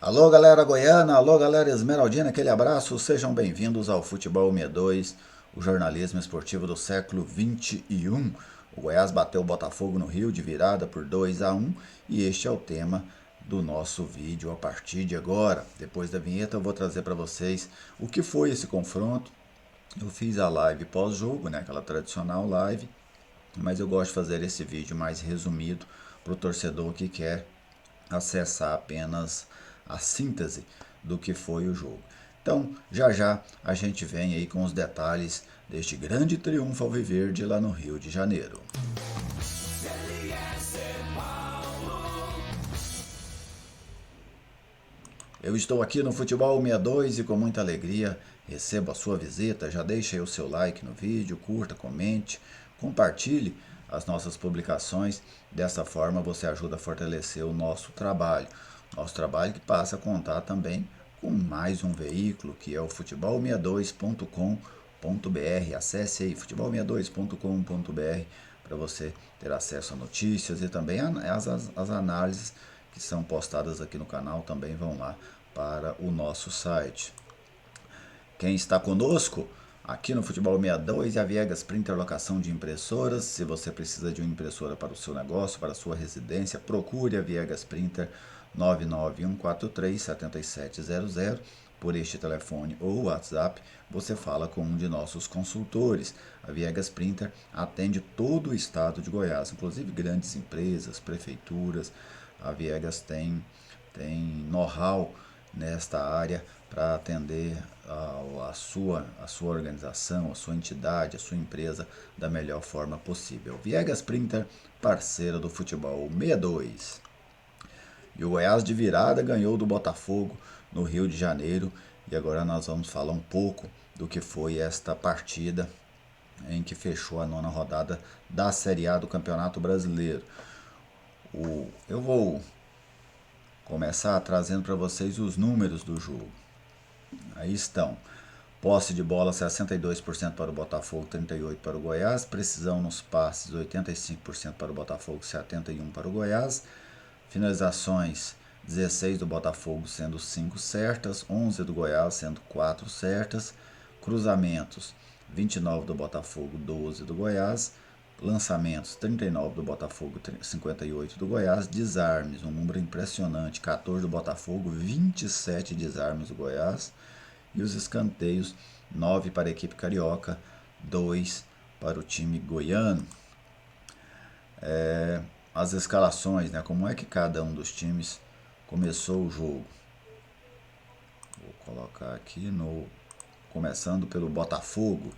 Alô galera goiana, alô galera esmeraldina, aquele abraço, sejam bem-vindos ao Futebol 62, o jornalismo esportivo do século 21. O Goiás bateu o Botafogo no Rio de virada por 2-1 e este é o tema do nosso vídeo a partir de agora. Depois da vinheta eu vou trazer para vocês o que foi esse confronto. Eu fiz a live pós-jogo, né, aquela tradicional live, mas eu gosto de fazer esse vídeo mais resumido para o torcedor que quer acessar apenas a síntese do que foi o jogo. Então, já já a gente vem aí com os detalhes deste grande triunfo alviverde lá no Rio de Janeiro. Eu estou aqui no Futebol 62 e com muita alegria recebo a sua visita. Já deixe aí o seu like no vídeo, curta, comente, compartilhe as nossas publicações. Dessa forma você ajuda a fortalecer o nosso trabalho. Nosso trabalho que passa a contar também com mais um veículo que é o futebol62.com.br. Acesse aí futebol62.com.br para você ter acesso a notícias e também as análises que são postadas aqui no canal também vão lá para o nosso site. Quem está conosco aqui no Futebol 62 é a Viegas Printer Locação de Impressoras. Se você precisa de uma impressora para o seu negócio, para a sua residência, procure a Viegas Printer 991437700. Por este telefone ou WhatsApp, você fala com um de nossos consultores. A Viegas Printer atende todo o estado de Goiás, inclusive grandes empresas, prefeituras. A Viegas tem know-how nesta área para atender a sua organização, a sua entidade, a sua empresa da melhor forma possível. Viegas Printer, parceira do Futebol 62. E o Goiás de virada ganhou do Botafogo no Rio de Janeiro. E agora nós vamos falar um pouco do que foi esta partida em que fechou a nona rodada da Série A do Campeonato Brasileiro. Eu vou começar trazendo para vocês os números do jogo. Aí estão. Posse de bola 62% para o Botafogo, 38% para o Goiás. Precisão nos passes 85% para o Botafogo, 71% para o Goiás. Finalizações 16 do Botafogo, sendo 5 certas, 11 do Goiás, sendo 4 certas. Cruzamentos 29 do Botafogo, 12 do Goiás. Lançamentos 39 do Botafogo, 58 do Goiás. Desarmes, um número impressionante, 14 do Botafogo, 27 desarmes do Goiás. E os escanteios, 9 para a equipe carioca, 2 para o time goiano. As escalações, né? Como é que cada um dos times começou o jogo. Vou colocar aqui começando pelo Botafogo,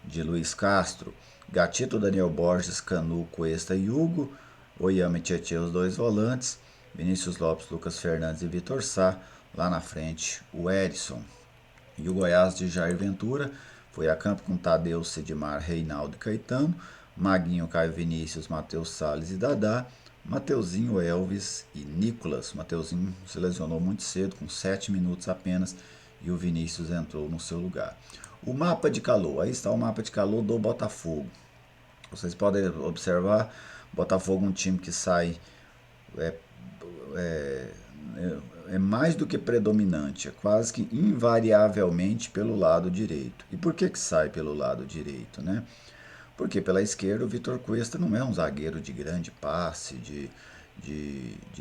de Luiz Castro, Gatito, Daniel Borges, Canu, Cuesta e Hugo, Oyama e Tietê, os dois volantes, Vinícius Lopes, Lucas Fernandes e Vitor Sá, lá na frente o Edson. E o Goiás de Jair Ventura foi a campo com Tadeu, Sidmar, Reinaldo e Caetano, Maguinho, Caio Vinícius, Matheus Salles e Dadá, Mateuzinho, Elvis e Nicolas. Mateuzinho se lesionou muito cedo, com 7 minutos apenas, e o Vinícius entrou no seu lugar. O mapa de calor, aí está o mapa de calor do Botafogo. Vocês podem observar, Botafogo é um time que sai é, é, é mais do que predominante, é quase que invariavelmente pelo lado direito. E por que sai pelo lado direito, né? Porque pela esquerda o Vitor Cuesta não é um zagueiro de grande passe, de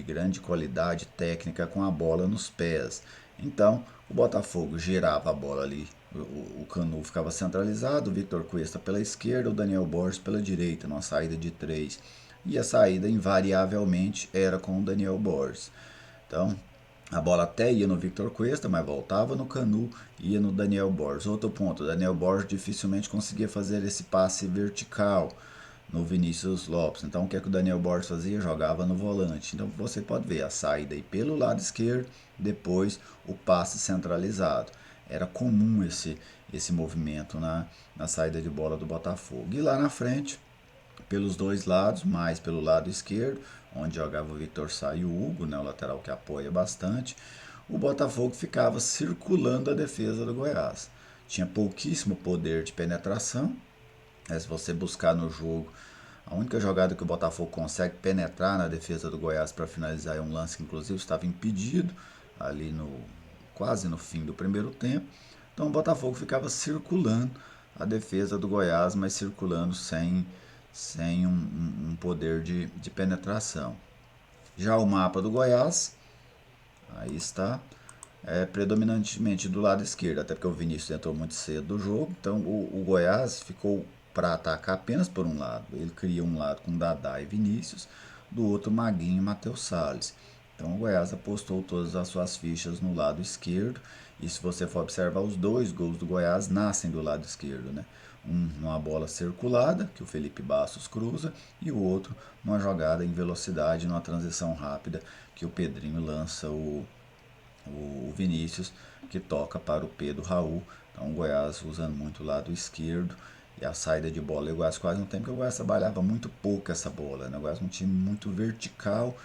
grande qualidade técnica com a bola nos pés. Então o Botafogo girava a bola ali, o Canu ficava centralizado, o Vitor Cuesta pela esquerda, o Daniel Borges pela direita, numa saída de três. E a saída invariavelmente era com o Daniel Borges. Então, a bola até ia no Victor Cuesta, mas voltava no Canu e ia no Daniel Borges. Outro ponto, o Daniel Borges dificilmente conseguia fazer esse passe vertical no Vinícius Lopes. Então, o que é que o Daniel Borges fazia? Jogava no volante. Então, você pode ver a saída aí pelo lado esquerdo, depois o passe centralizado. Era comum esse movimento na saída de bola do Botafogo. E lá na frente, pelos dois lados, mais pelo lado esquerdo, onde jogava o Vitor Sá e o Hugo, né, o lateral que apoia bastante, o Botafogo ficava circulando a defesa do Goiás. Tinha pouquíssimo poder de penetração. Se você buscar no jogo, a única jogada que o Botafogo consegue penetrar na defesa do Goiás para finalizar é um lance que inclusive estava impedido, ali quase no fim do primeiro tempo. Então o Botafogo ficava circulando a defesa do Goiás, mas circulando sem um poder de penetração. Já o mapa do Goiás, aí está, predominantemente do lado esquerdo, até porque o Vinícius entrou muito cedo do jogo, então o Goiás ficou para atacar apenas por um lado. Ele cria um lado com Dadá e Vinícius, do outro Maguinho e Matheus Salles. Então o Goiás apostou todas as suas fichas no lado esquerdo, e se você for observar, os dois gols do Goiás nascem do lado esquerdo, né? Um numa bola circulada, que o Felipe Bastos cruza, e o outro numa jogada em velocidade, numa transição rápida, que o Pedrinho lança o Vinícius, que toca para o Pedro Raul. Então o Goiás usando muito o lado esquerdo, e a saída de bola. O Goiás quase um tempo que o Goiás trabalhava muito pouco essa bola, né? O Goiás é um time muito vertical,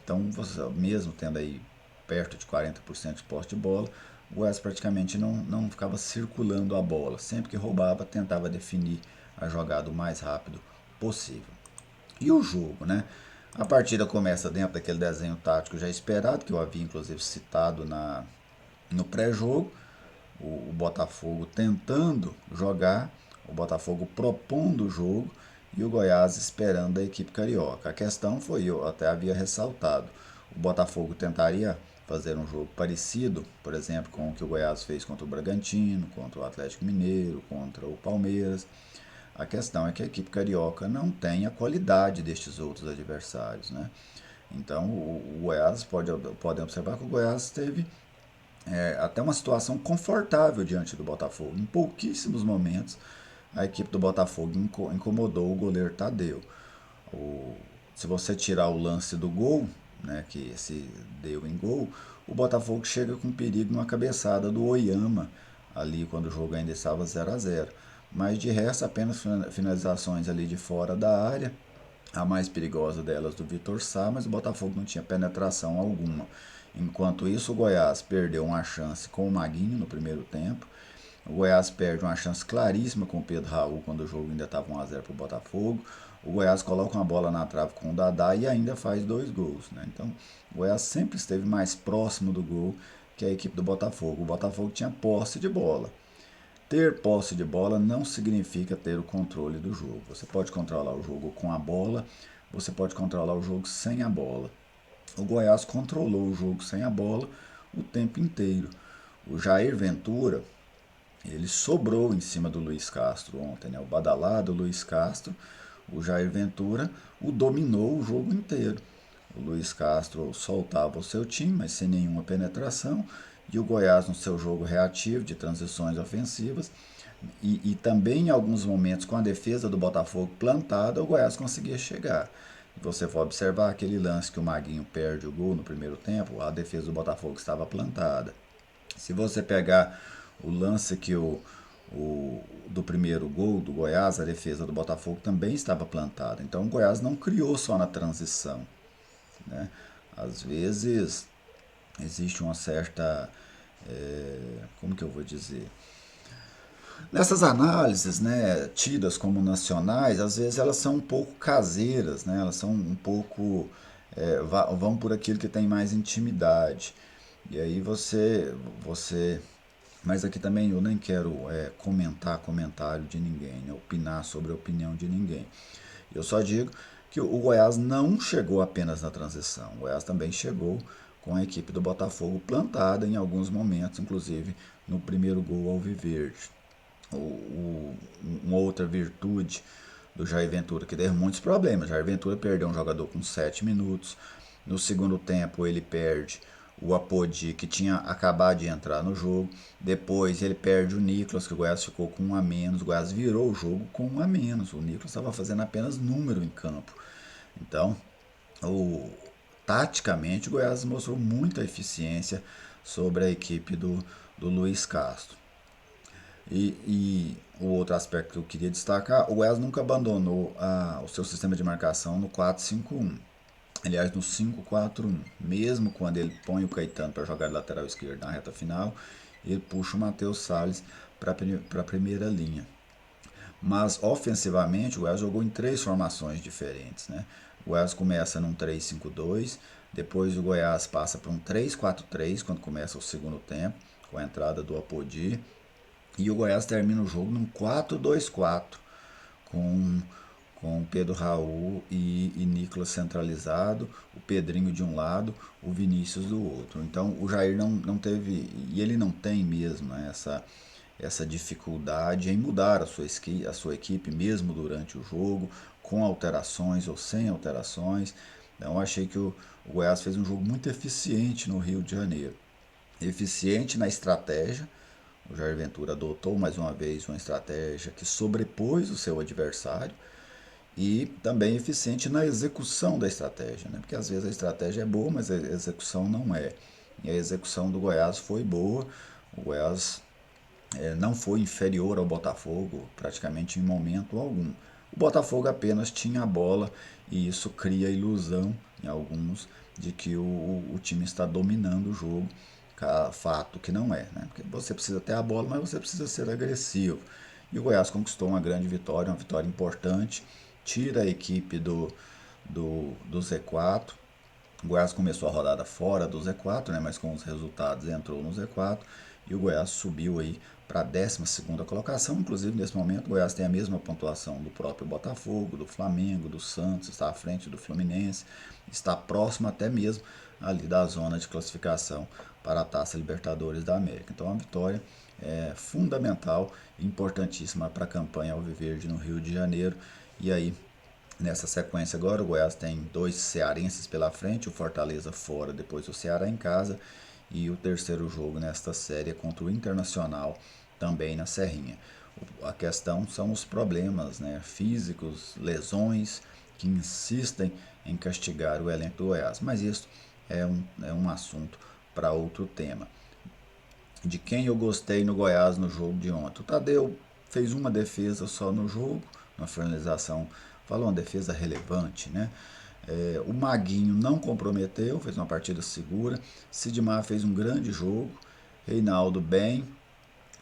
então você, mesmo tendo aí perto de 40% de posse de bola, o Goiás praticamente não ficava circulando a bola. Sempre que roubava, tentava definir a jogada o mais rápido possível. E o jogo, né? A partida começa dentro daquele desenho tático já esperado, que eu havia inclusive citado no pré-jogo. O Botafogo tentando jogar, o Botafogo propondo o jogo e o Goiás esperando a equipe carioca. A questão foi, eu até havia ressaltado, o Botafogo tentaria fazer um jogo parecido, por exemplo, com o que o Goiás fez contra o Bragantino, contra o Atlético Mineiro, contra o Palmeiras. A questão é que a equipe carioca não tem a qualidade destes outros adversários, né? Então o Goiás podem observar que o Goiás teve até uma situação confortável diante do Botafogo. Em pouquíssimos momentos a equipe do Botafogo incomodou o goleiro Tadeu. O, Se você tirar o lance do gol, né, que se deu em gol, o Botafogo chega com perigo numa cabeçada do Oyama, ali quando o jogo ainda estava 0-0. Mas de resto, apenas finalizações ali de fora da área, a mais perigosa delas do Vitor Sá, mas o Botafogo não tinha penetração alguma. Enquanto isso, o Goiás perdeu uma chance com o Maguinho no primeiro tempo. O Goiás perde uma chance claríssima com o Pedro Raul quando o jogo ainda estava 1-0 para o Botafogo. O Goiás coloca uma bola na trave com o Dadá e ainda faz 2 gols, né? Então, o Goiás sempre esteve mais próximo do gol que a equipe do Botafogo. O Botafogo tinha posse de bola. Ter posse de bola não significa ter o controle do jogo. Você pode controlar o jogo com a bola, você pode controlar o jogo sem a bola. O Goiás controlou o jogo sem a bola o tempo inteiro. O Jair Ventura, ele sobrou em cima do Luiz Castro ontem, né? O badalado Luiz Castro, o Jair Ventura o dominou o jogo inteiro. O Luiz Castro soltava o seu time, mas sem nenhuma penetração, e o Goiás no seu jogo reativo de transições ofensivas, e também em alguns momentos com a defesa do Botafogo plantada, o Goiás conseguia chegar. Você for observar aquele lance que o Maguinho perde o gol no primeiro tempo, a defesa do Botafogo estava plantada. Se você pegar o lance que do primeiro gol do Goiás, a defesa do Botafogo também estava plantada. Então o Goiás não criou só na transição, né? Às vezes existe uma certa, como que eu vou dizer? Nessas análises, né, tidas como nacionais, às vezes elas são um pouco caseiras, né? Elas são um pouco vão por aquilo que tem mais intimidade. E aí você, mas aqui também eu nem quero comentar comentário de ninguém, né, opinar sobre a opinião de ninguém. Eu só digo que o Goiás não chegou apenas na transição. O Goiás também chegou com a equipe do Botafogo plantada em alguns momentos, inclusive no primeiro gol alviverde. Uma outra virtude do Jair Ventura, que teve muitos problemas. Jair Ventura perdeu um jogador com 7 minutos. No segundo tempo ele perde o Apodi, que tinha acabado de entrar no jogo. Depois ele perde o Nicolas, que o Goiás ficou com 1 a menos. O Goiás virou o jogo com 1 a menos. O Nicolas estava fazendo apenas número em campo. Então, taticamente, o Goiás mostrou muita eficiência sobre a equipe do Luiz Castro. E o outro aspecto que eu queria destacar, o Goiás nunca abandonou o seu sistema de marcação no 4-5-1. Aliás, no 5-4-1. Mesmo quando ele põe o Caetano para jogar de lateral esquerdo na reta final, ele puxa o Matheus Salles para a primeira linha. Mas ofensivamente o Goiás jogou em 3 formações diferentes, né? O Goiás começa num 3-5-2, Depois o Goiás passa para um 3-4-3 quando começa o segundo tempo, com a entrada do Apodi. E o Goiás termina o jogo num 4-2-4, com, com Pedro Raul e Nicolas centralizado, o Pedrinho de um lado, o Vinícius do outro. Então o Jair não teve, e ele não tem mesmo, né, essa dificuldade em mudar a sua equipe mesmo durante o jogo, com alterações ou sem alterações. Então eu achei que o Goiás fez um jogo muito eficiente no Rio de Janeiro. Eficiente na estratégia, o Jair Ventura adotou mais uma vez uma estratégia que sobrepôs o seu adversário e também eficiente na execução da estratégia, né? Porque às vezes a estratégia é boa, mas a execução não é. E a execução do Goiás foi boa. O Goiás não foi inferior ao Botafogo praticamente em momento algum. O Botafogo apenas tinha a bola e isso cria a ilusão em alguns de que o time está dominando o jogo, fato que não é, né? Porque você precisa ter a bola, mas você precisa ser agressivo. E o Goiás conquistou uma grande vitória, uma vitória importante, tira a equipe do Z4. O Goiás começou a rodada fora do Z4, né, mas com os resultados entrou no Z4 e o Goiás subiu aí para a 12ª colocação. Inclusive, nesse momento, o Goiás tem a mesma pontuação do próprio Botafogo, do Flamengo, do Santos, está à frente do Fluminense, está próximo até mesmo ali da zona de classificação para a Taça Libertadores da América. Então, uma vitória fundamental e importantíssima para a campanha alviverde no Rio de Janeiro. E aí, nessa sequência agora, o Goiás tem 2 cearenses pela frente, o Fortaleza fora, depois o Ceará em casa. E o terceiro jogo nesta série é contra o Internacional, também na Serrinha. A questão são os problemas, né, físicos, lesões, que insistem em castigar o elenco do Goiás. Mas isso é um assunto para outro tema. De quem eu gostei no Goiás no jogo de ontem? O Tadeu fez uma defesa só no jogo, uma finalização, falou uma defesa relevante, né? O Maguinho não comprometeu, fez uma partida segura. Sidmar fez um grande jogo. Reinaldo bem.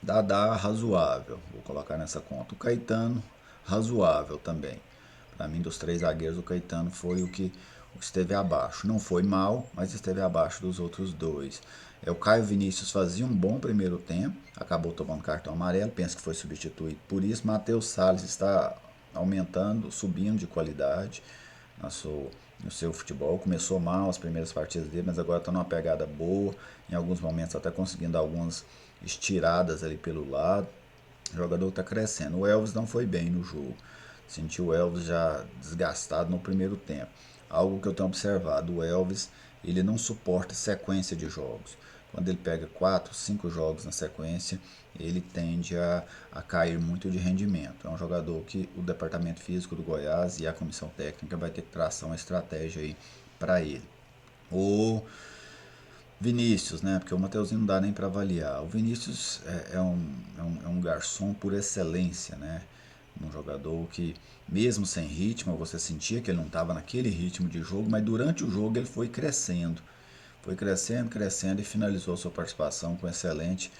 Dadá razoável, vou colocar nessa conta. O Caetano razoável também. Para mim, dos 3 zagueiros, o Caetano foi o que esteve abaixo. Não foi mal, mas esteve abaixo dos outros 2. O Caio Vinícius fazia um bom primeiro tempo, acabou tomando cartão amarelo, penso que foi substituído por isso. Matheus Salles está aumentando, subindo de qualidade no seu futebol. Começou mal as primeiras partidas dele, mas agora está numa pegada boa, em alguns momentos até conseguindo algumas estiradas ali pelo lado. O jogador está crescendo. O Elvis não foi bem no jogo. Sentiu o Elvis já desgastado no primeiro tempo. Algo que eu tenho observado, o Elvis ele não suporta sequência de jogos. Quando ele pega 4, 5 jogos na sequência, ele tende a cair muito de rendimento. É um jogador que o departamento físico do Goiás e a comissão técnica vai ter que traçar uma estratégia aí para ele. O Vinícius, né? Porque o Mateuzinho não dá nem para avaliar. O Vinícius é um garçom por excelência, né? Um jogador que, mesmo sem ritmo, você sentia que ele não estava naquele ritmo de jogo, mas durante o jogo ele foi crescendo. Foi crescendo, crescendo e finalizou sua participação com excelente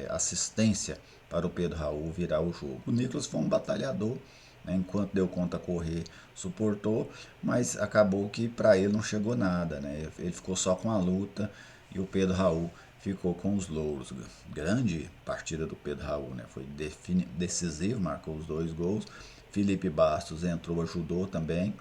assistência para o Pedro Raul virar o jogo. O Nicolas foi um batalhador, né, enquanto deu conta correr, suportou, mas acabou que para ele não chegou nada. Né, ele ficou só com a luta e o Pedro Raul ficou com os louros. Grande partida do Pedro Raul, né, foi decisivo, marcou os 2 gols. Felipe Bastos entrou, ajudou também.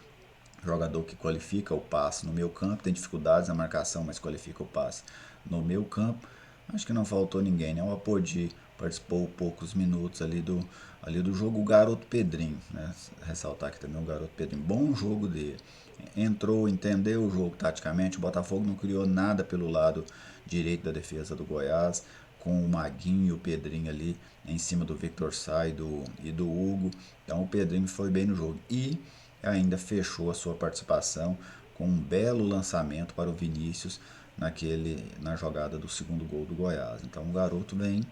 Jogador que qualifica o passe no meio campo, tem dificuldades na marcação, mas qualifica o passe no meio campo. Acho que não faltou ninguém, né? O Apodi participou poucos minutos ali do jogo. O garoto Pedrinho, né? Ressaltar aqui também o garoto Pedrinho. Bom jogo dele. Entrou, entendeu o jogo taticamente. O Botafogo não criou nada pelo lado direito da defesa do Goiás, com o Maguinho e o Pedrinho ali em cima do Victor Sá e do Hugo. Então o Pedrinho foi bem no jogo. E ainda fechou a sua participação com um belo lançamento para o Vinícius na jogada do segundo gol do Goiás. Então o garoto vem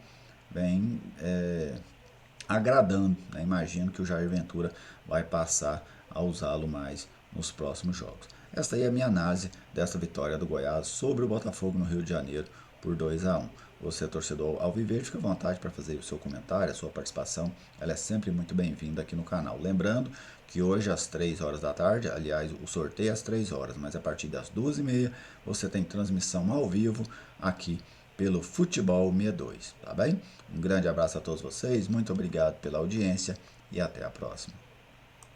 agradando, né? Imagino que o Jair Ventura vai passar a usá-lo mais nos próximos jogos. Esta aí é a minha análise dessa vitória do Goiás sobre o Botafogo no Rio de Janeiro por 2-1. Você, torcedor alviverde, fica à vontade para fazer o seu comentário, a sua participação, ela é sempre muito bem-vinda aqui no canal. Lembrando que hoje às 3 horas da tarde, aliás, o sorteio é às 3 horas, mas a partir das 2h30 você tem transmissão ao vivo aqui pelo Futebol 62, tá bem? Um grande abraço a todos vocês, muito obrigado pela audiência e até a próxima.